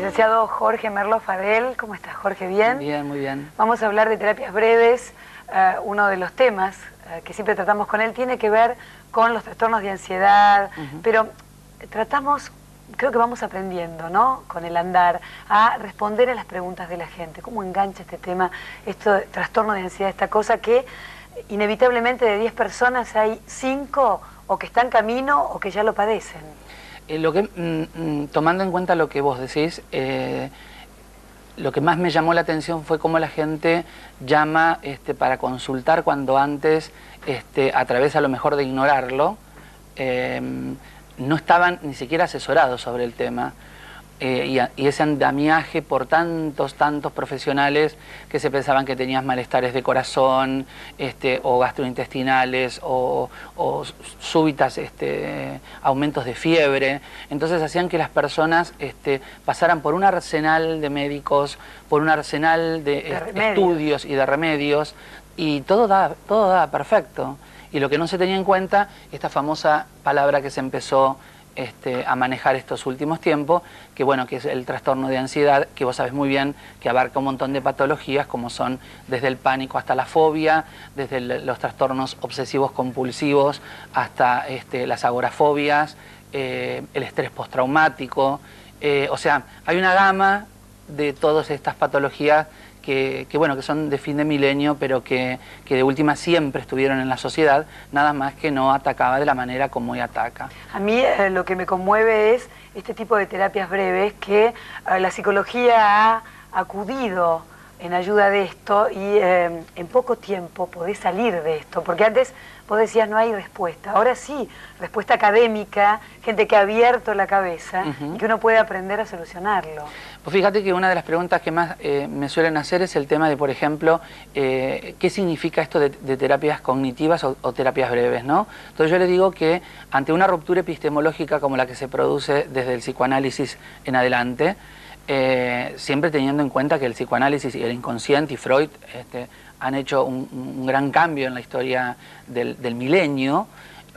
licenciado Jorge Merlo Fadel. ¿Cómo estás, Jorge? ¿Bien? Bien, muy bien. Vamos a hablar de terapias breves. Uno de los temas que siempre tratamos con él tiene que ver con los trastornos de ansiedad, pero tratamos, creo que vamos aprendiendo, ¿no?, con el andar, a responder a las preguntas de la gente. ¿Cómo engancha este tema, esto de trastorno de ansiedad, esta cosa que inevitablemente de 10 personas hay 5 o que están en camino o que ya lo padecen? Tomando en cuenta lo que vos decís, lo que más me llamó la atención fue cómo la gente llama para consultar cuando antes, a través a lo mejor de ignorarlo, no estaban ni siquiera asesorados sobre el tema. Y ese andamiaje por tantos profesionales que se pensaban que tenías malestares de corazón, o gastrointestinales, o súbitas aumentos de fiebre. Entonces hacían que las personas pasaran por un arsenal de médicos, por un arsenal de estudios y de remedios, y todo daba perfecto. Y lo que no se tenía en cuenta, esta famosa palabra que se empezó a manejar estos últimos tiempos, que bueno, que es el trastorno de ansiedad, que vos sabés muy bien que abarca un montón de patologías, como son desde el pánico hasta la fobia, desde los trastornos obsesivos compulsivos hasta las agorafobias, el estrés postraumático. O sea, hay una gama de todas estas patologías que son de fin de milenio, pero que de última siempre estuvieron en la sociedad, nada más que no atacaba de la manera como hoy ataca. A mí lo que me conmueve es este tipo de terapias breves que la psicología ha acudido en ayuda de esto y en poco tiempo podés salir de esto, porque antes vos decías no hay respuesta, ahora sí, respuesta académica, gente que ha abierto la cabeza y que uno puede aprender a solucionarlo. Pues fíjate que una de las preguntas que más me suelen hacer es el tema de, por ejemplo, ¿qué significa esto de terapias cognitivas o terapias breves, ¿no? Entonces yo le digo que ante una ruptura epistemológica como la que se produce desde el psicoanálisis en adelante, siempre teniendo en cuenta que el psicoanálisis y el inconsciente y Freud han hecho un gran cambio en la historia del milenio,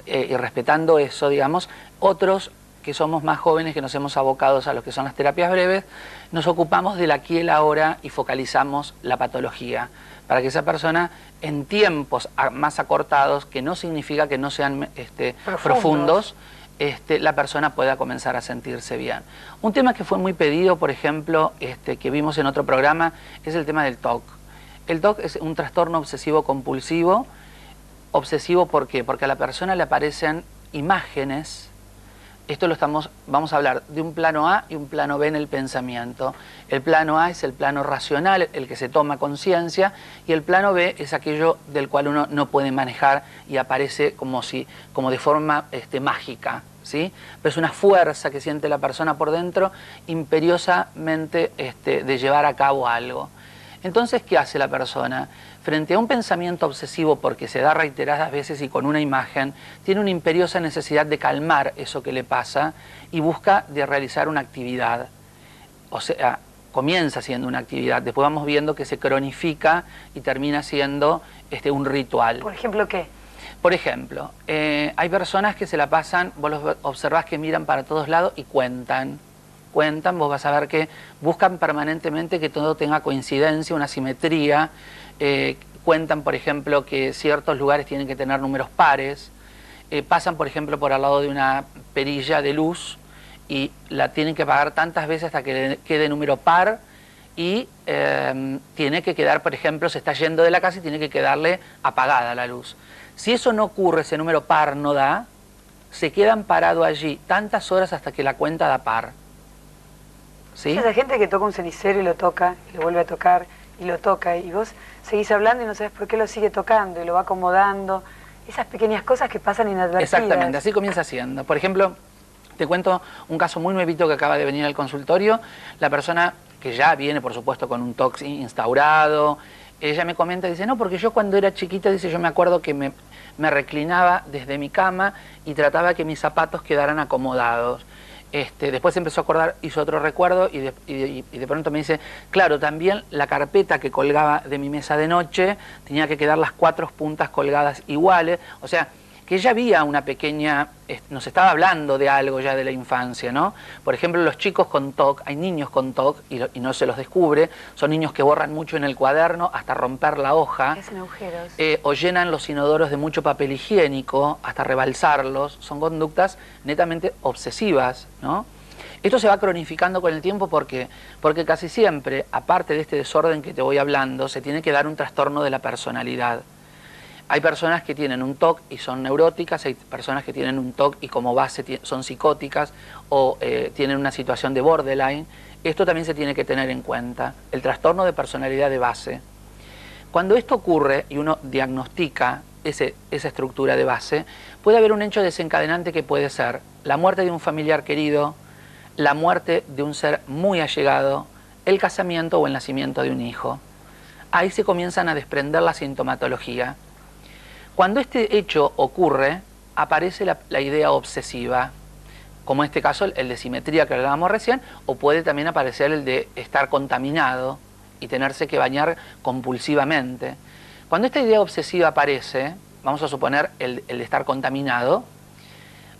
y respetando eso, digamos, otros que somos más jóvenes, que nos hemos abocado a lo que son las terapias breves, nos ocupamos del aquí y el ahora y focalizamos la patología, para que esa persona en tiempos más acortados, que no significa que no sean profundos, la persona pueda comenzar a sentirse bien. Un tema que fue muy pedido, por ejemplo, que vimos en otro programa, es el tema del TOC. El TOC es un trastorno obsesivo compulsivo. Obsesivo, ¿por qué? Porque a la persona le aparecen imágenes. Esto vamos a hablar de un plano A y un plano B en el pensamiento. El plano A es el plano racional, el que se toma conciencia, y el plano B es aquello del cual uno no puede manejar y aparece como de forma mágica, ¿sí? Pero es una fuerza que siente la persona por dentro imperiosamente de llevar a cabo algo. Entonces, ¿qué hace la persona? Frente a un pensamiento obsesivo, porque se da reiteradas veces y con una imagen, tiene una imperiosa necesidad de calmar eso que le pasa y busca de realizar una actividad. O sea, comienza siendo una actividad, después vamos viendo que se cronifica y termina siendo un ritual. ¿Por ejemplo qué? Por ejemplo, hay personas que se la pasan, vos los observás que miran para todos lados y cuentan, vos vas a ver que buscan permanentemente que todo tenga coincidencia, una simetría. Cuentan, por ejemplo, que ciertos lugares tienen que tener números pares. Pasan, por ejemplo, por al lado de una perilla de luz y la tienen que apagar tantas veces hasta que quede número par, y tiene que quedar, por ejemplo, se está yendo de la casa y tiene que quedarle apagada la luz. Si eso no ocurre, ese número par no da, se quedan parados allí tantas horas hasta que la cuenta da par. ¿Sí? Esa gente que toca un cenicero y lo toca, y lo vuelve a tocar, y lo toca, y vos seguís hablando y no sabes por qué lo sigue tocando, y lo va acomodando. Esas pequeñas cosas que pasan inadvertidas. Exactamente, así comienza siendo. Por ejemplo, te cuento un caso muy nuevito que acaba de venir al consultorio. La persona que ya viene, por supuesto, con un TOC instaurado, ella me comenta, dice, no, porque yo cuando era chiquita, dice, yo me acuerdo que me reclinaba desde mi cama y trataba que mis zapatos quedaran acomodados. Después se empezó a acordar, hizo otro recuerdo y de pronto me dice, claro, también la carpeta que colgaba de mi mesa de noche tenía que quedar las 4 puntas colgadas iguales. O sea, que ya había una pequeña, nos estaba hablando de algo ya de la infancia, ¿no? Por ejemplo, los chicos con TOC, hay niños con TOC y no se los descubre, son niños que borran mucho en el cuaderno hasta romper la hoja. Hacen agujeros. O llenan los inodoros de mucho papel higiénico hasta rebalsarlos, son conductas netamente obsesivas, ¿no? Esto se va cronificando con el tiempo porque casi siempre, aparte de este desorden que te voy hablando, se tiene que dar un trastorno de la personalidad. Hay personas que tienen un TOC y son neuróticas, hay personas que tienen un TOC y como base son psicóticas o tienen una situación de borderline. Esto también se tiene que tener en cuenta, el trastorno de personalidad de base. Cuando esto ocurre y uno diagnostica esa estructura de base, puede haber un hecho desencadenante que puede ser la muerte de un familiar querido, la muerte de un ser muy allegado, el casamiento o el nacimiento de un hijo. Ahí se comienzan a desprender la sintomatología. Cuando este hecho ocurre, aparece la idea obsesiva, como en este caso el de simetría que hablábamos recién, o puede también aparecer el de estar contaminado y tenerse que bañar compulsivamente. Cuando esta idea obsesiva aparece, vamos a suponer el de estar contaminado,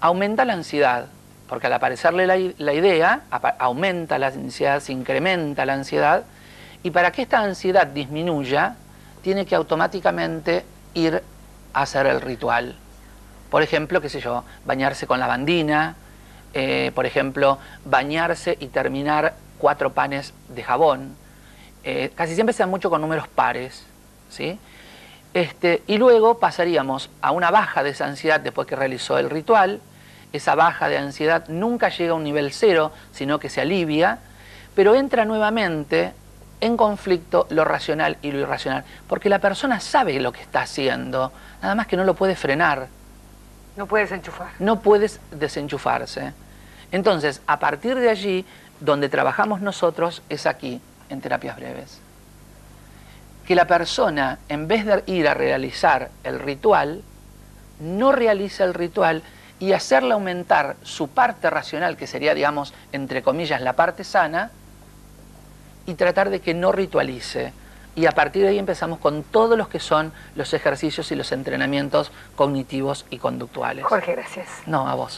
aumenta la ansiedad, porque al aparecerle la idea, aumenta la ansiedad, se incrementa la ansiedad, y para que esta ansiedad disminuya, tiene que automáticamente ir a hacer el ritual. Por ejemplo, qué sé yo, bañarse con lavandina, por ejemplo, bañarse y terminar 4 panes de jabón. Casi siempre se da mucho con números pares, ¿sí? Y luego pasaríamos a una baja de esa ansiedad después que realizó el ritual. Esa baja de ansiedad nunca llega a un nivel 0, sino que se alivia, pero entra nuevamente en conflicto lo racional y lo irracional, porque la persona sabe lo que está haciendo, nada más que no lo puede frenar. No puede desenchufar. No puedes desenchufarse. Entonces, a partir de allí, donde trabajamos nosotros es aquí, en terapias breves. Que la persona, en vez de ir a realizar el ritual, no realiza el ritual y hacerle aumentar su parte racional, que sería, digamos, entre comillas, la parte sana, y tratar de que no ritualice. Y a partir de ahí empezamos con todos los que son los ejercicios y los entrenamientos cognitivos y conductuales. Jorge, gracias. No, a vos.